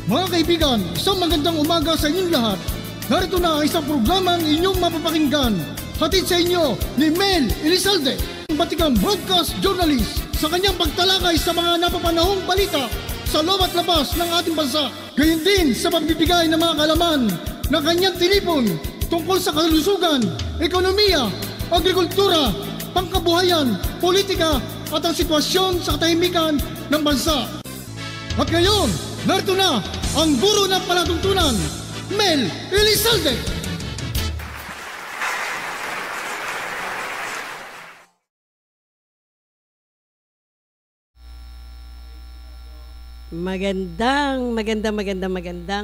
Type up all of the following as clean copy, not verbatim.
Mga kaibigan, isang magandang umaga sa inyong lahat. Narito na ang isang programang inyong mapapakinggan. Hatid sa inyo ni Mel Elizalde, batikang broadcast journalist, sa kanyang pagtalakay sa mga napapanahong balita sa loob at labas ng ating bansa. Gayon din sa pagbibigay ng mga kalaman na kanyang tinipon tungkol sa kalusugan, ekonomiya, agrikultura, pangkabuhayan, politika at ang sitwasyon sa katahimikan ng bansa. At ngayon, narito na ang guro ng palatuntunan, Mel Elizalde. Magandang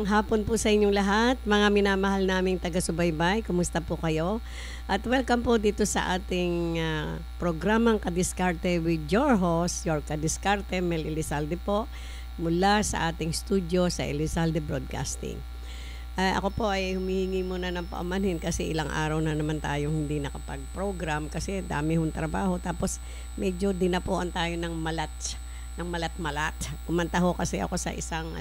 hapon po sa inyong lahat, mga minamahal naming taga-subaybay. Kumusta po kayo? At welcome po dito sa ating programang Kadiskarte with your host, your Kadiskarte, Mel Elizalde po, mula sa ating studio sa Elizalde Broadcasting. Ako po ay humihingi muna ng paumanhin kasi ilang araw na naman tayong hindi nakapag-program kasi dami hong trabaho. Tapos medyo dinapuan tayo ng malat-malat. Kumanta ho kasi ako sa isang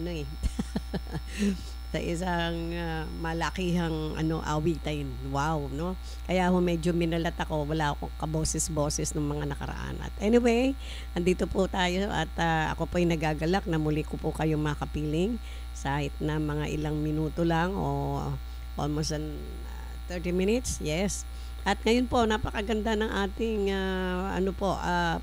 sa isang malakihang awitin. Wow, no? Kaya ho medyo minalat ako. Wala akong kaboses-boses ng mga nakaraan. At anyway, andito po tayo at ako po ay nagagalak na muli ko po kayo makapiling kahit na mga ilang minuto lang o almost 30 minutes. Yes. At ngayon po, napakaganda ng ating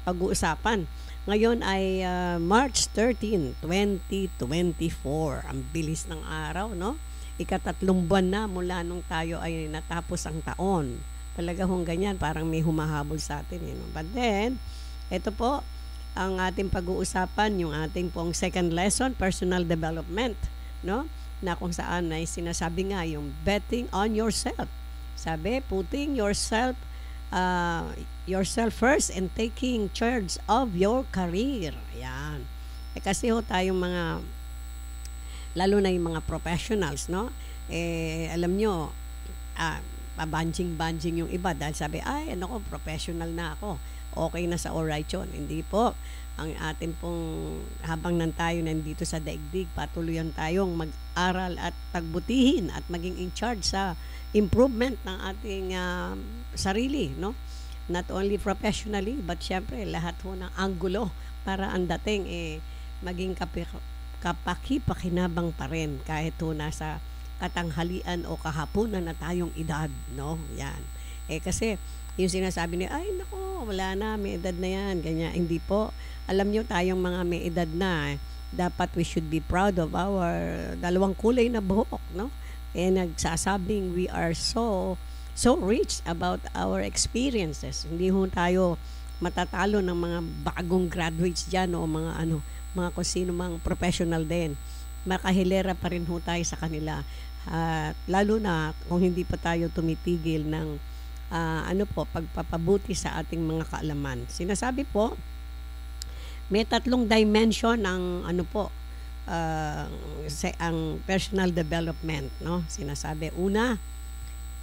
pag-uusapan. Ngayon ay March 13, 2024. Ang bilis ng araw, no? Ikatatlong buwan na mula nung tayo ay natapos ang taon. Talaga hong ganyan, parang may humahabol sa atin. No? But then, ito po, ang ating pag-uusapan, yung ating pong second lesson, personal development, no? Na kung saan ay sinasabi nga yung betting on yourself. Sabi, putting yourself first and taking charge of your career. Ayan. Kasi ho tayong mga, lalo na yung mga professionals, no? Alam nyo, pabanjing-banjing yung iba dahil sabi, professional na ako. Okay na sa alright yun. Hindi po. Ang atin pong, habang tayo nandito sa daigdig, patuloyan tayong mag-aral at pagbutihin at maging in charge sa improvement ng ating sarili, no? Not only professionally, but syempre lahat ho ng anggulo para ang dating maging kapakipakinabang pa rin kahit ho nasa katanghalian o kahapunan na tayong edad, no? Yan. Kasi yung sinasabi niya, wala na, may edad na yan, ganyan. Hindi po. Alam nyo, tayong mga may edad na, dapat we should be proud of our dalawang kulay na buhok, no? Nagsasabing we are so rich about our experiences. Hindi ho tayo matatalo ng mga bagong graduates dyan o mga kung sino mang professional din. Makahilera pa rin ho tayo sa kanila. Lalo na kung hindi pa tayo tumitigil ng pagpapabuti sa ating mga kaalaman. Sinasabi po, may 3 dimension ang ang personal development, no? Sinasabi, una,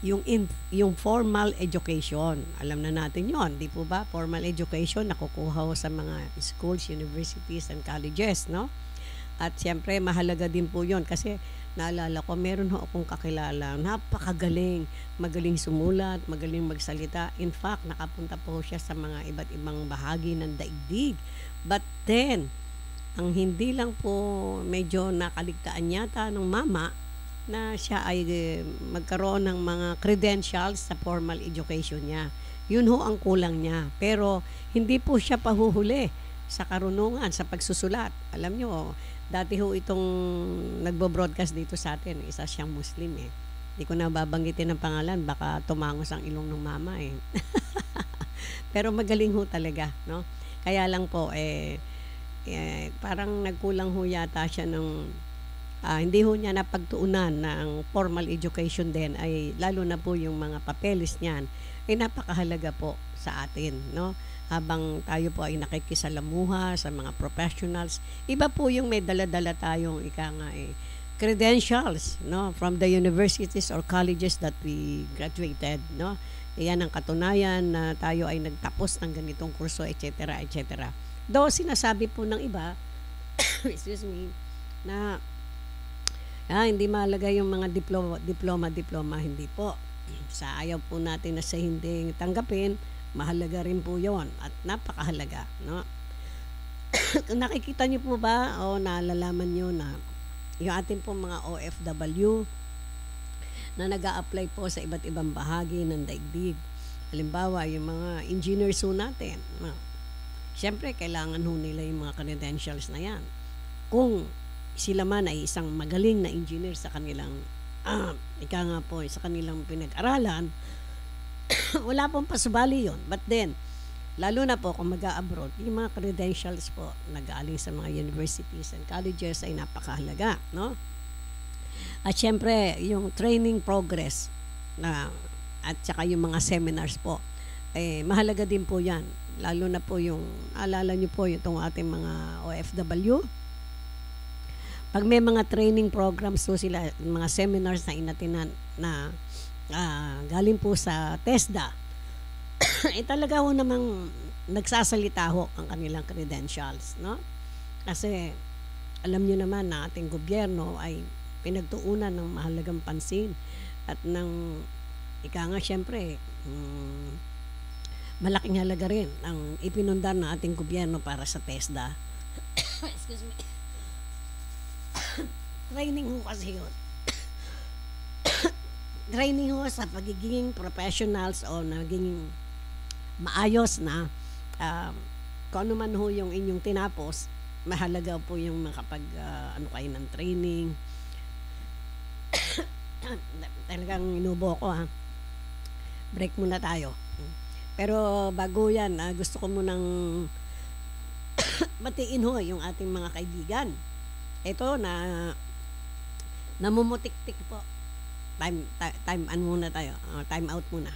yung formal education. Alam na natin yon, di po ba? Formal education nakukuha sa mga schools, universities, and colleges, no? At siyempre, mahalaga din po yon kasi naalala ko, meron ho akong kakilala, napakagaling, magaling sumulat, magaling magsalita. In fact, nakapunta po siya sa mga iba't ibang bahagi ng daigdig. But then, ang hindi lang po medyo nakaligtaan yata ng mama na siya ay magkaroon ng mga credentials sa formal education niya. Yun ho ang kulang niya. Pero hindi po siya pahuhuli sa karunungan, sa pagsusulat. Alam nyo, dati ho itong nagbo-broadcast dito sa atin, isa siyang Muslim eh. Hindi ko na babanggitin ang pangalan, baka tumangos ang ilong ng mama eh. Pero magaling ho talaga, no? Kaya lang po, parang nagkulang ho yata siya ng, hindi ho niya napagtuunan na ang formal education din ay, lalo na po yung mga papeles niyan, ay napakahalaga po sa atin, no? Habang tayo po ay nakikisalamuha sa mga professionals, iba po yung may dala-dala tayong credentials, no, from the universities or colleges that we graduated, no? Iyan ang katunayan na tayo ay nagtapos ng ganitong kurso, etc., etc. Though sinasabi po ng iba excuse me, na Hindi mahalaga yung mga diploma, hindi po. Sa ayaw po natin na sa hindi tanggapin, mahalaga rin po yon at napakahalaga, no? Kung nakikita niyo po ba o nalalaman niyo na yung ating po mga OFW na nag-a-apply po sa iba't ibang bahagi ng daigdig. Halimbawa, yung mga engineers ho natin. Siyempre, kailangan ho nila yung mga credentials na yan. Kung sila man ay isang magaling na engineer sa kanilang, ika nga po, sa kanilang pinag-aralan, wala pong pasubali yun. But then, lalo na po kung mag-a-abroad, yung mga credentials po nag-aaling sa mga universities and colleges ay napakahalaga, no? At syempre, yung training progress at saka yung mga seminars po, mahalaga din po yan. Lalo na po yung, alala nyo po itong ating mga OFW. Pag may mga training programs po sila, mga seminars na inatinan na galing po sa TESDA, talaga ho namang nagsasalita ho ang kanilang credentials, no? Kasi alam niyo naman na ating gobyerno ay pinagtuunan ng mahalagang pansin at ng ika nga syempre malaking halaga rin ang ipinundar ng ating gobyerno para sa TESDA. Excuse me. Training ho kasi yun. Training ho sa pagiging professionals o naging maayos na kung ano man ho yung inyong tinapos, mahalaga po yung makapag ano kayo ng training. Talagang inubo ko ha. Break muna tayo. Pero bago yan, gusto ko munang batiin ho yung ating mga kaibigan. Ito na namumutik-tik po. Time muna tayo. Time out muna.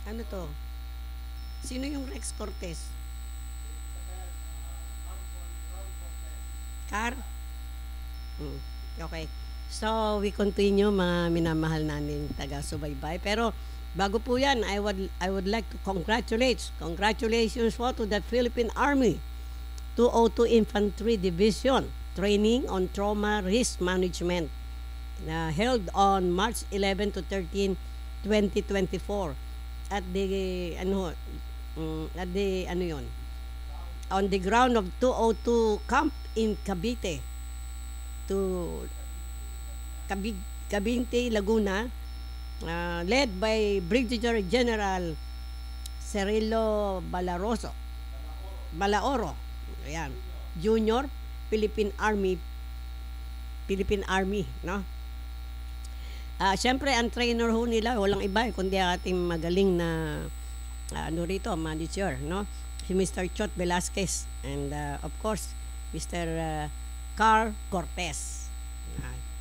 Ano to? Sino yung Rex Cortez? Car? Okay. So, we continue mga minamahal namin taga-subaybay. Pero, Bago po yan, I would like to congratulations po to the Philippine Army 202 Infantry Division Training on Trauma Risk Management na held on March 11 to 13, 2024 at the yon on the ground of 202 camp in Cavite to Cavite, Laguna, led by Brigadier General Cirilo Balaoro, ayan, Junior, Philippine Army, no? Siyempre, ang trainer ho nila, walang iba, kundi ating magaling na manager, no? Si Mr. Chot Velasquez and of course, Mr. Carl Cortez.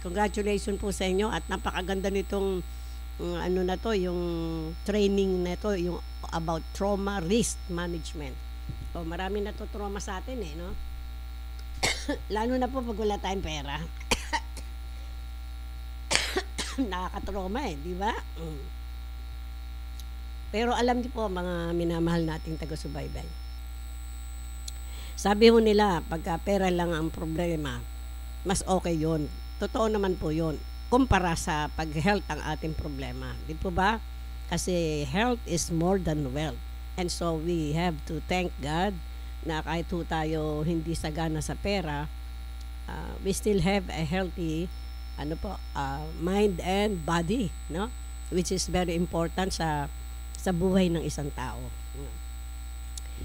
Congratulations po sa inyo at napakaganda nitong yung training na to, yung about trauma risk management. So, marami na to trauma sa atin no? Lalo na po pag wala tayong pera. Nakakatrauma di ba? Pero alam niyo po mga minamahal nating taga-subaybay. Sabi ho nila, pagka pera lang ang problema, mas okay yon. Totoo naman po yon. Kumpara sa pag-health ang ating problema. Di po ba? Kasi health is more than wealth. And so we have to thank God na kahit po tayo hindi sagana sa pera, we still have a healthy mind and body, no? Which is very important sa buhay ng isang tao.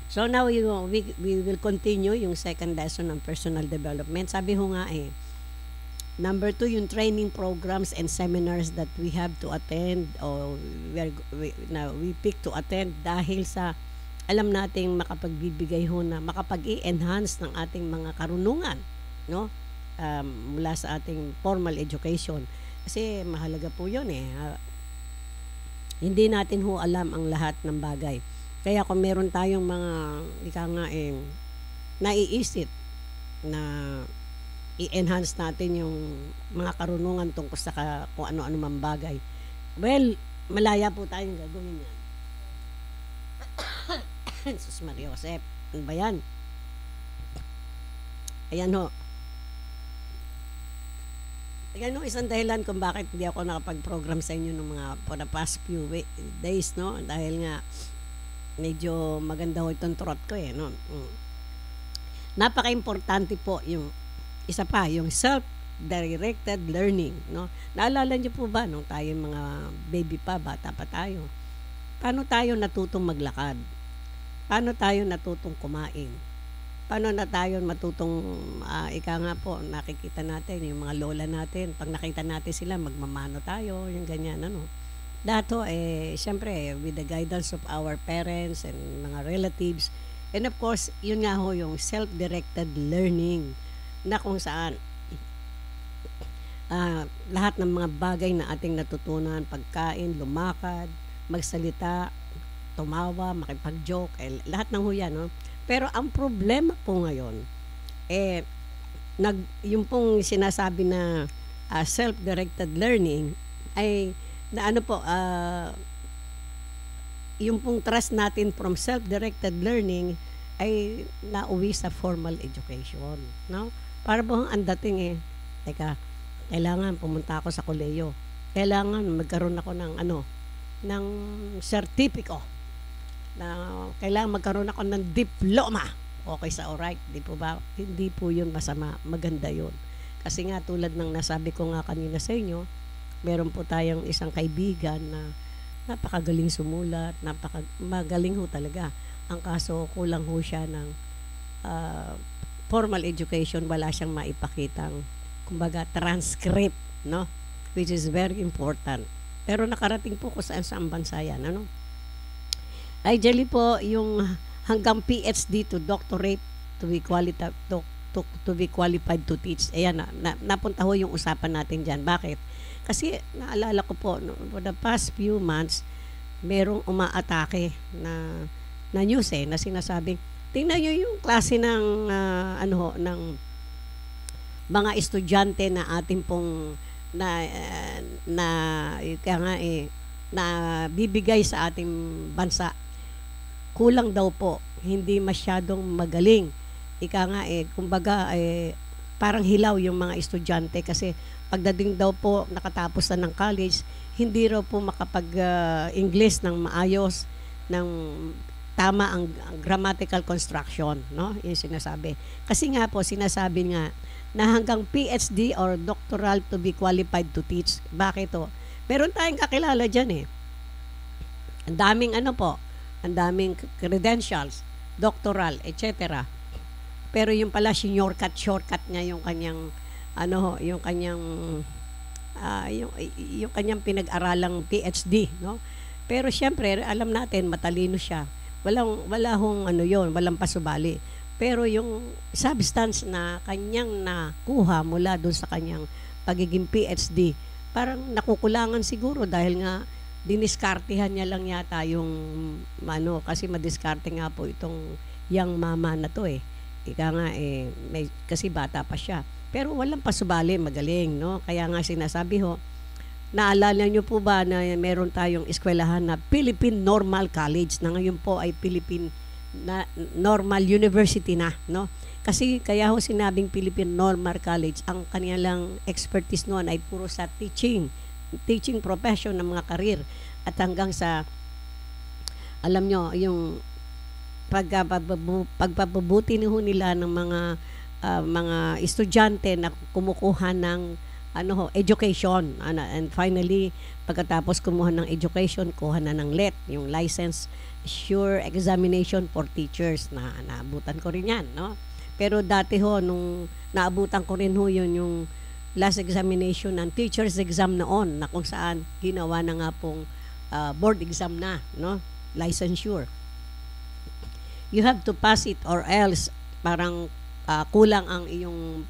So now we will continue yung second lesson ng personal development. Sabi ho nga number 2, yung training programs and seminars that we have to attend or we pick to attend dahil sa alam nating makapagbibigay ho na makapag-i-enhance ng ating mga karunungan, no? Mula sa ating formal education. Kasi mahalaga po yun hindi natin ho alam ang lahat ng bagay. Kaya kung meron tayong mga naiisip na i-enhance natin yung mga karunungan tungkol sa kung ano-ano mang bagay, well, malaya po tayong gagawin yan. Sus Maria Josep, ano ba yan? Ayan ho. Ayan ho, isang dahilan kung bakit hindi ako nakapag-program sa inyo ng mga for the past few days, no? Dahil nga medyo maganda ho itong throat ko no? Napaka-importante po yung isa pa, yung self-directed learning, no? Naalala niyo po ba nung tayo mga baby pa, bata pa tayo? Paano tayo natutong maglakad? Paano tayo natutong kumain? Paano na tayo matutong nakikita natin yung mga lola natin, pag nakita natin sila magmamano tayo, yung ganyan Dato syempre with the guidance of our parents and mga relatives, and of course yun nga ho yung self-directed learning na kung saan lahat ng mga bagay na ating natutunan, pagkain, lumakad, magsalita, tumawa, makipag-joke, lahat ng huyan, no? Pero ang problema po ngayon, yung pong sinasabi na self-directed learning ay na yung pong trust natin from self-directed learning ay nauwi sa formal education, no? Para bang ang dating teka, kailangan pumunta ako sa kolehiyo. Kailangan magkaroon ako ng ng sertipiko. Na kailangan magkaroon ako ng diploma. Okay sa alright, di po ba? Hindi po yun masama, maganda yun. Kasi nga tulad ng nasabi ko nga kanina sa inyo, meron po tayong isang kaibigan na napakagaling sumulat, magaling ho talaga. Ang kaso kulang ho siya ng formal education, wala siyang maipakitang kumbaga transcript, no? Which is very important. Pero nakarating po ko saan bansa yan, Ideally po, yung hanggang PhD to doctorate to be qualified to teach. Ayan napunta ho yung usapan natin dyan. Bakit? Kasi naalala ko po, for the past few months, merong umaatake na news na sinasabing, tingnan nyo yung klase ng ng mga estudyante na ating pong na bibigay sa ating bansa, kulang daw po, hindi masyadong magaling. Ika nga kumbaga parang hilaw yung mga estudyante kasi pagdating daw po nakatapos na ng college, hindi raw po makapag-English ng maayos, ng tama ang grammatical construction, no? Yung sinasabi. Kasi nga po, sinasabi nga na hanggang PhD or doctoral to be qualified to teach. Bakit to? Meron tayong kakilala dyan Ang daming ang daming credentials, doctoral, etc. Pero yung pala shortcut niya yung kanyang yung kanyang yung kanyang pinag-aralang PhD, no? Pero syempre, alam natin matalino siya. Wala hong walang pasubali. Pero yung substance na kanyang nakuha mula doon sa kanyang pagiging PhD, parang nakukulangan siguro dahil nga diniskartehan niya lang yata yung kasi madiskarte nga po itong young mama na to Ika nga kasi bata pa siya. Pero walang pasubali, magaling, no? Kaya nga sinasabi naalala niyo po ba na meron tayong eskwelahan na Philippine Normal College na ngayon po ay Philippine Normal University na, no? Kasi kaya sinabing Philippine Normal College, ang kanilang expertise noon ay puro sa teaching profession ng mga karir at hanggang sa alam nyo yung pagpapabuti nila ng mga estudyante na kumukuha ng education and finally pagkatapos kumuha ng education kuha na ng LET, yung license sure examination for teachers na naabutan ko rin yan, no? Pero dati nung naabutan ko rin yun yung last examination ng teachers exam noon na kung saan ginawa na nga pong board exam na, no? Licensure. You have to pass it or else parang kulang ang iyong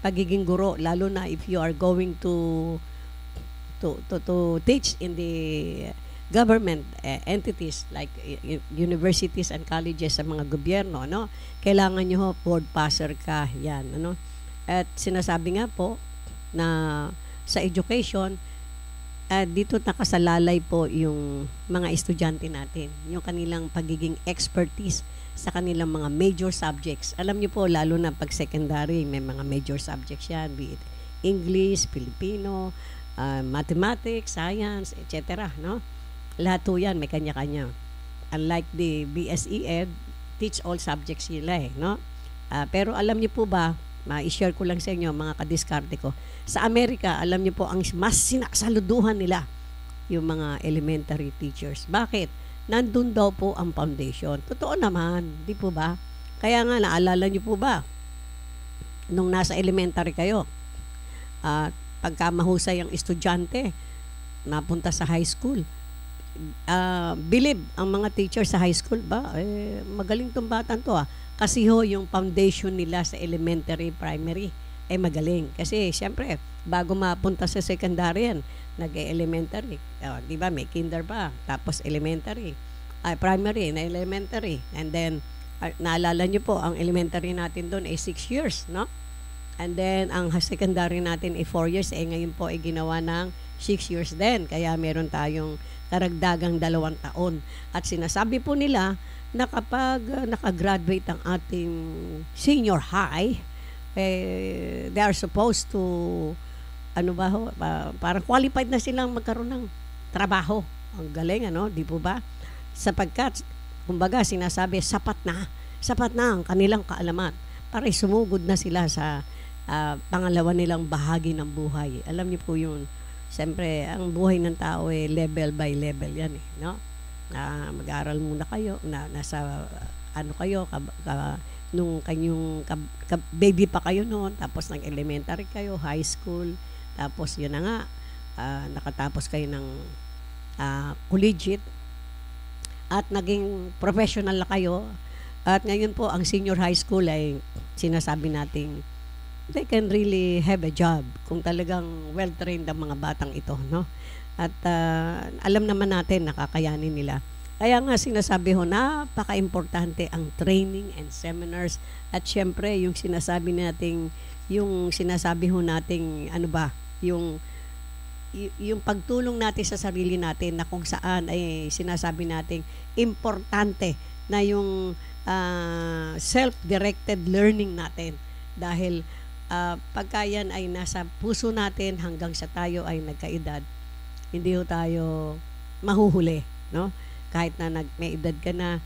pagiging guro, lalo na if you are going to teach in the government entities like universities and colleges sa mga gobyerno, no? Kailangan nyo board passer ka yan, At sinasabi nga po na sa education dito nakasalalay po yung mga estudyante natin, yung kanilang pagiging expertise sa kanilang mga major subjects. Alam niyo po, lalo na pag secondary, may mga major subjects yan, be it English, Filipino, mathematics, science, etc. No? Lahat po yan, may kanya-kanya. Unlike the BSE Ed, teach all subjects sila no? Pero alam niyo po ba, ma-share ko lang sa inyo, mga kadiskarte ko, sa Amerika, alam niyo po, ang mas sinasaluduhan nila yung mga elementary teachers. Bakit? Nandun daw po ang foundation. Totoo naman, di po ba? Kaya nga, naalala niyo po ba, nung nasa elementary kayo, pagka mahusay ang estudyante, napunta sa high school, believe ang mga teachers sa high school ba, magaling tong batan to Kasi yung foundation nila sa elementary, primary, magaling. Kasi, siyempre, bago mapunta sa secondary yan, nag-elementary. Di ba, may kinder pa. Tapos elementary. Primary na elementary. And then, naalala nyo po, ang elementary natin doon ay 6 years, no? And then, ang secondary natin ay 4 years. Ngayon po ay ginawa ng 6 years din. Kaya meron tayong karagdagang 2 taon. At sinasabi po nila na kapag nakagraduate ang ating senior high, they are supposed to parang qualified na silang magkaroon ng trabaho. Ang galing, di po ba? Sapagkat, kumbaga, sinasabi, sapat na ang kanilang kaalaman para sumugod na sila sa pangalawa nilang bahagi ng buhay. Alam niyo po yun, siyempre, ang buhay ng tao level by level yan, no? Mag-aaral muna kayo, nasa kayo, nung kanyong baby pa kayo noon, tapos nag-elementary kayo, high school, tapos yun na nga, nakatapos kayo ng collegiate at naging professional na kayo. At ngayon po, ang senior high school ay sinasabi nating they can really have a job kung talagang well-trained ang mga batang ito, no? At alam naman natin, nakakayanin nila. Kaya nga sinasabi napaka-importante ang training and seminars at syempre yung sinasabi nating yung yung pagtulong natin sa sarili natin na kung saan ay sinasabi nating importante na yung self-directed learning natin dahil pagka yan ay nasa puso natin hanggang sa tayo ay nagkaedad, hindi ho tayo mahuhuli, no? Kahit na may edad ka na,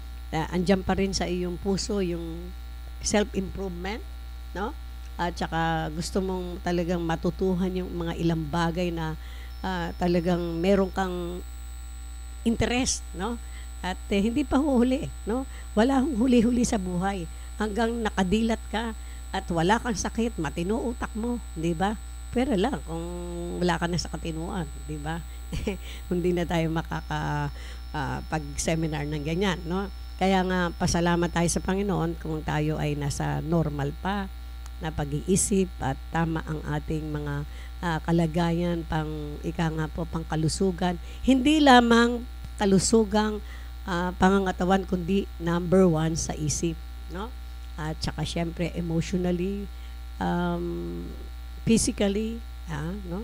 andyan pa rin sa iyong puso yung self-improvement, no? At saka gusto mong talagang matutuhan yung mga ilang bagay na talagang meron kang interest, no? At hindi pa huhuli, no? Wala hong huli-huli sa buhay hanggang nakadilat ka at wala kang sakit, matino utak mo, 'di ba? Pero lang kung wala ka na sa katinuan, 'di ba? Hindi na tayo pag-seminar ng ganyan, no? Kaya nga pasalamat tayo sa Panginoon kung tayo ay nasa normal pa na pag-iisip at tama ang ating mga kalagayan pang kalusugan. Hindi lamang kalusugang pangangatawan kundi number 1 sa isip, no? At saka syempre emotionally, physically, no?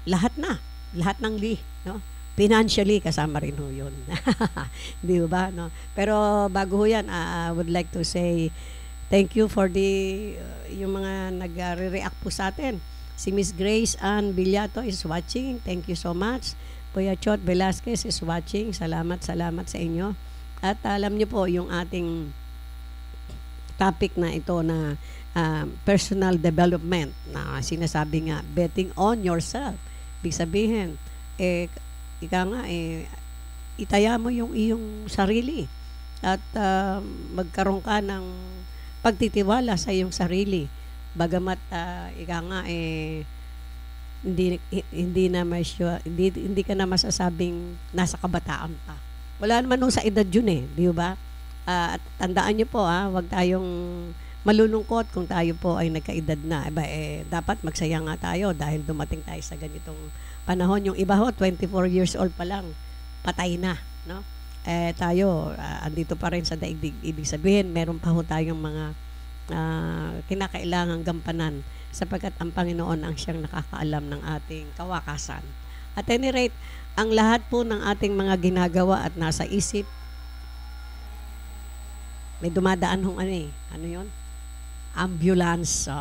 Lahat ng no? Financially kasama rin ho 'yun. Di ba, no? Pero bago ho 'yan, I would like to say thank you for yung mga nagre-react po sa atin. Si Miss Grace Ann Villato is watching. Thank you so much. Kuya Chot Velasquez is watching. Salamat sa inyo. At alam niyo po yung ating topic na ito na personal development na sinasabi nga, betting on yourself. Ibig sabihin, itaya mo yung iyong sarili at magkaroon ka ng pagtitiwala sa iyong sarili. Bagamat hindi ka na masasabing nasa kabataan pa. Wala naman nung sa edad yun di ba? At tandaan niyo po wag tayong malulungkot kung tayo po ay nagkaedad na. Dapat magsaya nga tayo dahil dumating tayo sa ganitong panahon. Yung iba ho, 24 years old pa lang, patay na, no? Tayo, andito pa rin sa daigdig. Ibig sabihin, meron pa ho tayong mga kinakailangang gampanan sapagkat ang Panginoon ang siyang nakakaalam ng ating kawakasan. At any rate, ang lahat po ng ating mga ginagawa at nasa isip, may dumadaan hong ano yun? Ambulance.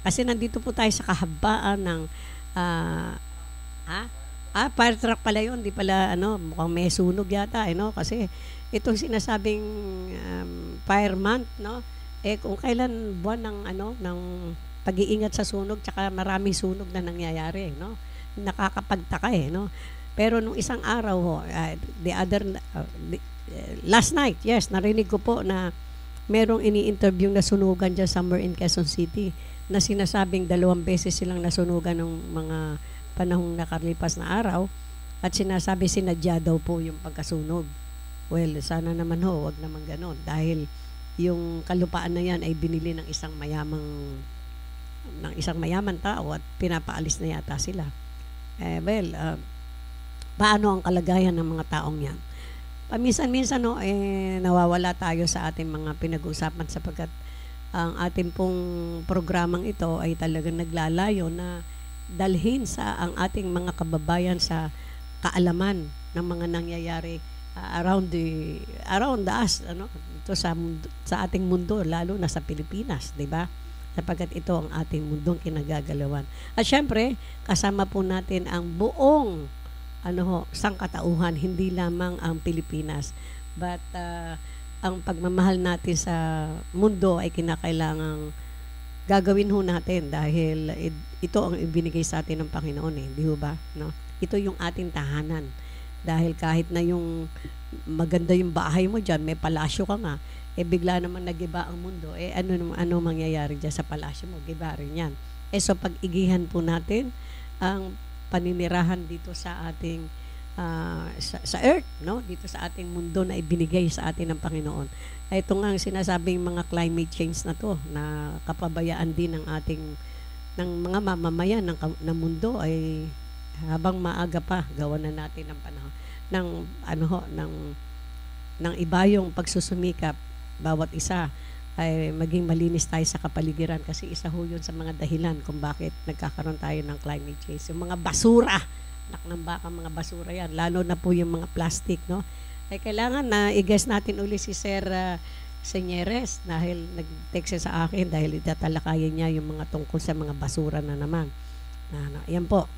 Kasi nandito po tayo sa kahabaan ng fire truck pala yun. Di pala, mukhang may sunog yata, kasi itong sinasabing fire month, no? Kung kailan buwan ng pag-iingat sa sunog, tsaka maraming sunog na nangyayari, no? Nakakapagtaka, no? Pero nung isang araw ho, last night, yes, narinig ko po na merong ini-interview na sunugan dyan somewhere in Quezon City na sinasabing 2 beses silang nasunugan ng mga panahong nakalipas na araw at sinasabi sinadya daw po yung pagkasunog. Well, sana naman wag naman ganon dahil yung kalupaan na yan ay binili ng isang mayaman tao at pinapaalis na yata sila. Paano ang kalagayan ng mga taong yan? Paminsan-minsan nawawala tayo sa ating mga pinag-uusapan sapagkat ang ating pong programang ito ay talagang naglalayo na dalhin ang ating mga kababayan sa kaalaman ng mga nangyayari around us, ito sa ating mundo, lalo na sa Pilipinas, 'di ba? Sapagkat ito ang ating mundong kinagagalawan. At syempre, kasama po natin ang buong sangkatauhan, hindi lamang ang Pilipinas. But ang pagmamahal natin sa mundo ay kinakailangang gagawin ho natin dahil ito ang ibinigay sa atin ng Panginoon di ba? No? Ito yung ating tahanan. Dahil kahit na yung maganda yung bahay mo dyan, may palasyo ka nga, bigla naman nagiba ang mundo, ano mangyayari dyan sa palasyo mo? Giba rin yan. So pag-igihan po natin ang paninirahan dito sa ating sa earth, no? Dito sa ating mundo na ibinigay sa atin ng Panginoon. Ito nga ang sinasabing mga climate change na to na kapabayaan din ng mga mamamayan ng mundo ay habang maaga pa gawa na natin ng panahon ng iba yung pagsusumikap bawat isa ay maging malinis tayo sa kapaligiran kasi isa ho yun sa mga dahilan kung bakit nagkakaroon tayo ng climate change. Yung mga basura, ng baka mga basura yan, lalo na po yung mga plastic, no? Ay kailangan na i-guess natin uli si Sir Senyeres dahil nag-text siya sa akin dahil itatalakayin niya yung mga tungkol sa mga basura na naman. Yan po.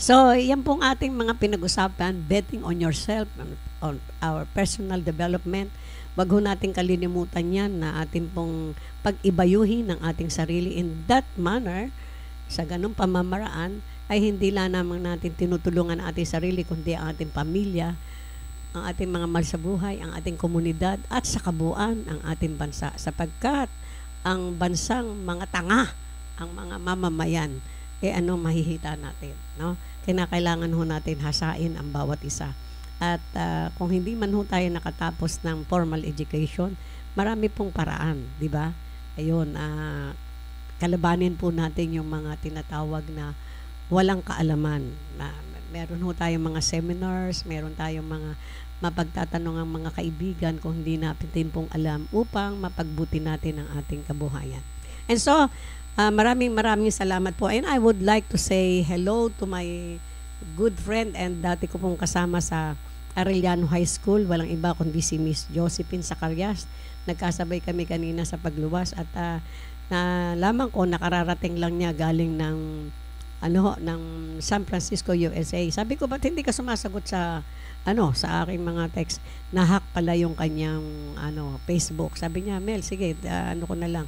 So, yan pong ating mga pinag-usapan, betting on yourself, on our personal development. Wag ho natin kalilimutan yan na ating pong pag-ibayuhin ng ating sarili in that manner, sa ganung pamamaraan, ay hindi lang naman natin tinutulungan ang ating sarili, kundi ang ating pamilya, ang ating mga mahal sa buhay, ang ating komunidad, at sa kabuuan ang ating bansa. Sapagkat ang bansang mga tanga, ang mga mamamayan, ano mahihita natin, no? Kinakailangan ho natin hasain ang bawat isa. At kung hindi man ho tayo nakatapos ng formal education, marami pong paraan, di ba? Ayun, kalabanin po natin yung mga tinatawag na walang kaalaman. Meron ho tayong mga seminars, meron tayong mga mapagtatanong ang mga kaibigan kung hindi natin pong alam upang mapagbuti natin ang ating kabuhayan. And so, maraming salamat po. And I would like to say hello to my good friend and dati ko pong kasama sa Arellano High School. Walang iba kundi si Miss Josephine Zacarias. Nagkasabay kami kanina sa pagluwas at nalaman ko nakararating lang niya galing ng ng San Francisco, USA. Sabi ko, ba't hindi ka sumasagot sa sa aking mga text? Nahack pala yung kanyang Facebook. Sabi niya, Mel, sige, ko na lang.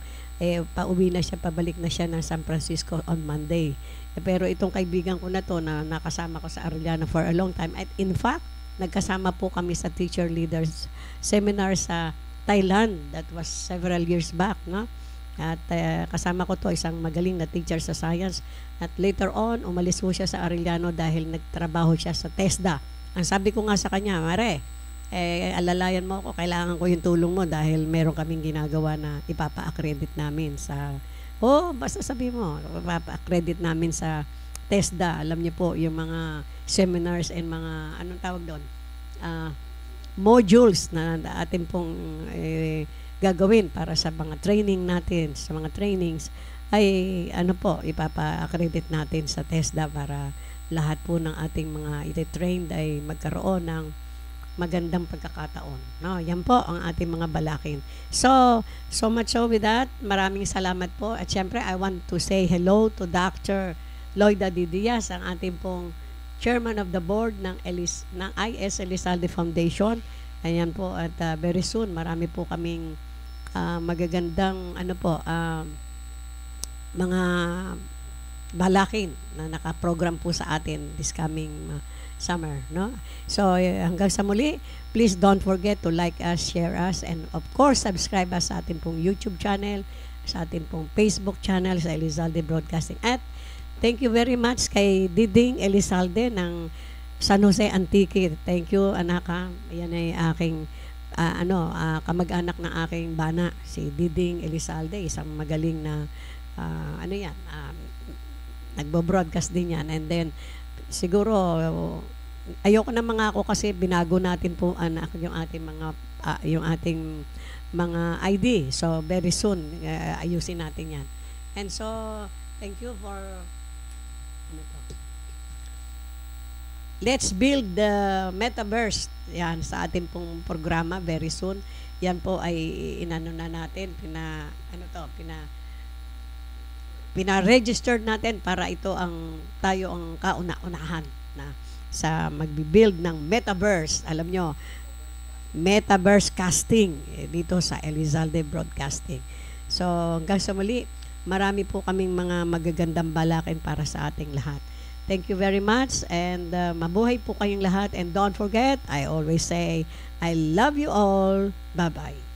Pauwi na siya, pabalik na siya ng San Francisco on Monday. Pero itong kaibigan ko na to na nakasama ko sa Arellano for a long time. At in fact, nagkasama po kami sa Teacher Leaders Seminar sa Thailand. That was several years back, no? At kasama ko to isang magaling na teacher sa science. At later on, umalis po siya sa Arellano dahil nagtrabaho siya sa TESDA. Ang sabi ko nga sa kanya, Mare, alalayan mo ako, kailangan ko yung tulong mo dahil meron kaming ginagawa na ipapa-accredit namin sa, basta sabi mo, ipapa-accredit namin sa TESDA. Alam niyo po, yung mga seminars and mga, anong tawag doon? Modules na atin pong gagawin para sa mga training natin, sa mga trainings, ay ipapa-accredit natin sa TESDA para lahat po ng ating mga iti-trained ay magkaroon ng magandang pagkakataon. No, yan po ang ating mga balakin. So much so with that, maraming salamat po. At syempre, I want to say hello to Dr. Loida D. Diaz, ang ating pong Chairman of the Board ng I.S. Elizalde Foundation. Ayan po, at very soon, marami po kaming magagandang mga balakin na nakaprogram po sa atin this coming summer, no? So hanggang sa muli, please don't forget to like us, share us, and of course subscribe us sa ating pong YouTube channel, sa ating pong Facebook channel sa Elizalde Broadcasting. At thank you very much kay Diding Elizalde ng San Jose Antique. Thank you, anaka. Yan ay aking kamag-anak ng aking bana, si Diding Elizalde, isang magaling na nagbo-broadcast din yan. And then siguro ayoko na mga ako kasi binago natin po yung ating mga ID. So very soon ayusin natin yan. And so thank you for let's build the metaverse. Yan sa ating pong programa very soon. Yan po ay inano na natin, pina-registered natin para tayo ang kauna-unahan na sa magbi-build ng metaverse. Alam nyo, metaverse casting dito sa Elizalde Broadcasting. So hanggang sa muli, marami po kaming mga magagandang balakin para sa ating lahat. Thank you very much, and mabuhay po kayong lahat, and don't forget, I always say, I love you all. Bye-bye.